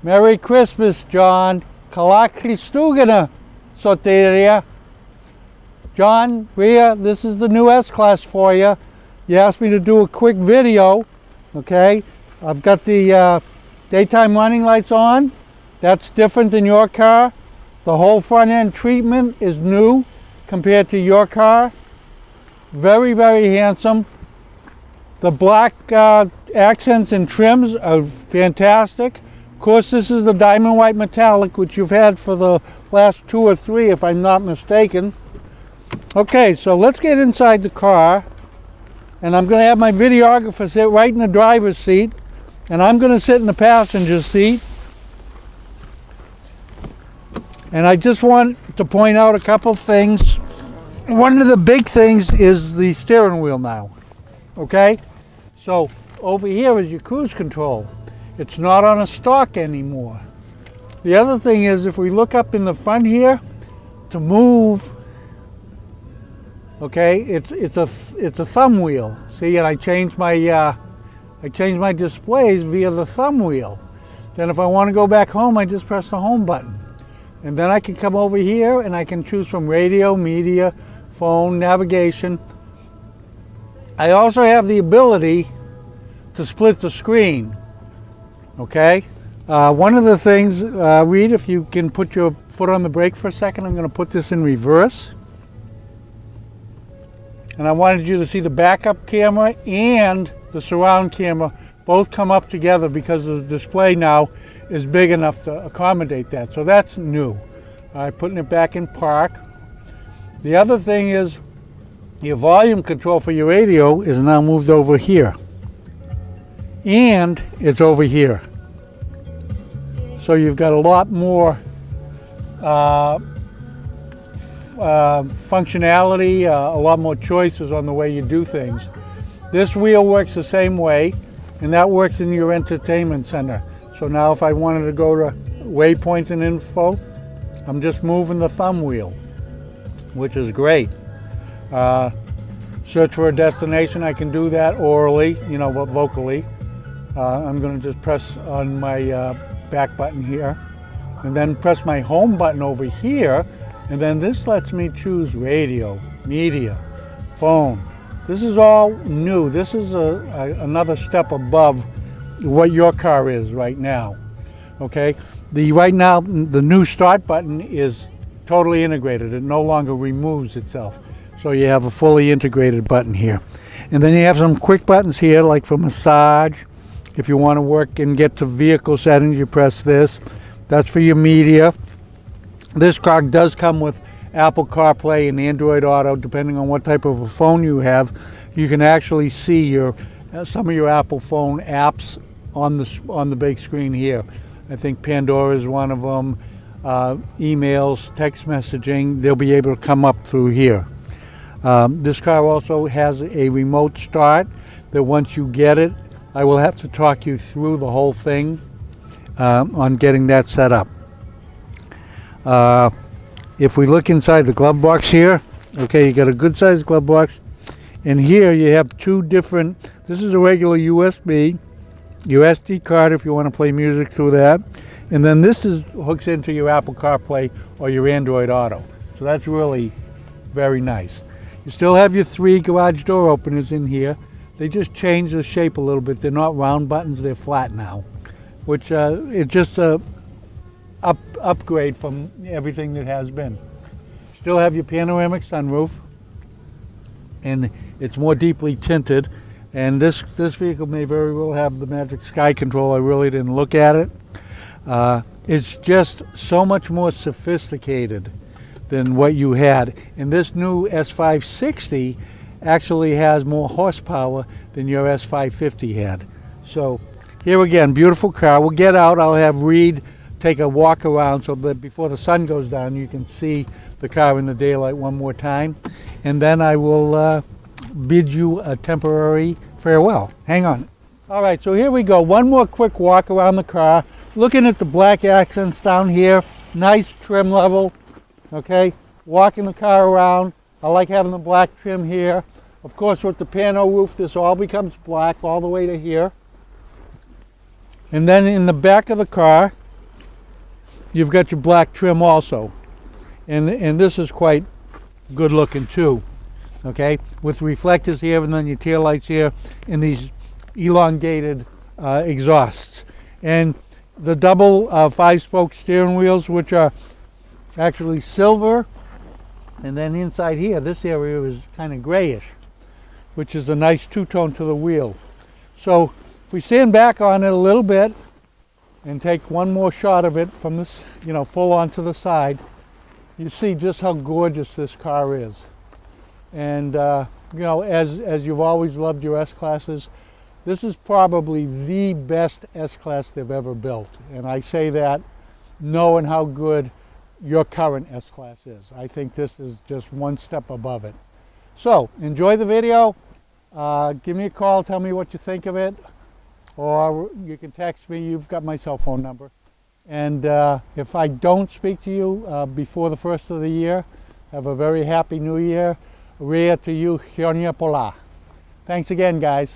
Merry Christmas, John. Kalak Kristugana, Soteria. John, Rhea, this is the new S-Class for you. You asked me to do a quick video, okay? I've got the daytime running lights on. That's different than your car. The whole front end treatment is new compared to your car. Very, very handsome. The black accents and trims are fantastic. Of course, this is the diamond white metallic, which you've had for the last 2 or 3, if I'm not mistaken. Okay, so let's get inside the car. And I'm going to have my videographer sit right in the driver's seat. And I'm going to sit in the passenger seat. And I just want to point out a couple things. One of the big things is the steering wheel now. Okay? So over here is your cruise control. It's not on a stalk anymore. The other thing is, if we look up in the front here, to move, okay, it's a thumb wheel. See, and I changed my displays via the thumb wheel. Then if I want to go back home, I just press the home button. And then I can come over here and I can choose from radio, media, phone, navigation. I also have the ability to split the screen. Okay? One of the things, Reed, if you can put your foot on the brake for a second, I'm going to put this in reverse. And I wanted you to see the backup camera and the surround camera both come up together because the display now is big enough to accommodate that. So that's new. All right, putting it back in park. The other thing is your volume control for your radio is now moved over here. And it's over here. So you've got a lot more functionality, a lot more choices on the way you do things. This wheel works the same way, and that works in your entertainment center. So now if I wanted to go to waypoints and info, I'm just moving the thumb wheel, which is great. Search for a destination, I can do that orally, vocally. I'm going to just press on my back button here, and then press my home button over here, and then this lets me choose radio, media, phone. This is all new. This is another step above what your car is right now. Okay, right now the new start button is totally integrated. It no longer removes itself. So you have a fully integrated button here. And then you have some quick buttons here, like for massage. If you want to work and get to vehicle settings, you press this. That's for your media. This car does come with Apple CarPlay and Android Auto, depending on what type of a phone you have. You can actually see some of your Apple phone apps on the big screen here. I think Pandora is one of them. Emails, text messaging, they'll be able to come up through here. This car also has a remote start that once you get it, I will have to talk you through the whole thing on getting that set up. If we look inside the glove box here, okay, you got a good sized glove box, and here you have two different, this is a regular USB, your SD card if you want to play music through that, and then this hooks into your Apple CarPlay or your Android Auto. So that's really very nice. You still have your 3 garage door openers in here. They just changed the shape a little bit. They're not round buttons, they're flat now, which it's just a upgrade from everything that has been. Still have your panoramic sunroof, and it's more deeply tinted, and this vehicle may very well have the Magic Sky control. I really didn't look at it. It's just so much more sophisticated than what you had, and this new S560 actually has more horsepower than your S550 had. So here again, beautiful car. We'll get out. I'll have Reed take a walk around so that before the sun goes down you can see the car in the daylight one more time, and then I will bid you a temporary farewell. Hang on. All right, so here we go. One more quick walk around the car, looking at the black accents down here. Nice trim level. Okay, walking the car around. I like having the black trim here. Of course, with the pano roof, this all becomes black all the way to here. And then in the back of the car, you've got your black trim also, and this is quite good looking too. Okay, with reflectors here, and then your tail lights here, and these elongated exhausts, and the double 5-spoke steering wheels, which are actually silver, and then inside here, this area is kind of grayish, which is a nice two-tone to the wheel. So if we stand back on it a little bit and take one more shot of it from this, full on to the side, you see just how gorgeous this car is. And as you've always loved your S-Classes, this is probably the best S-Class they've ever built. And I say that knowing how good your current S-Class is. I think this is just one step above it. So enjoy the video. Give me a call, tell me what you think of it, or you can text me. You've got my cell phone number. And if I don't speak to you before the first of the year, have a very happy new year. Ria to you, Hionia Pola. Thanks again, guys.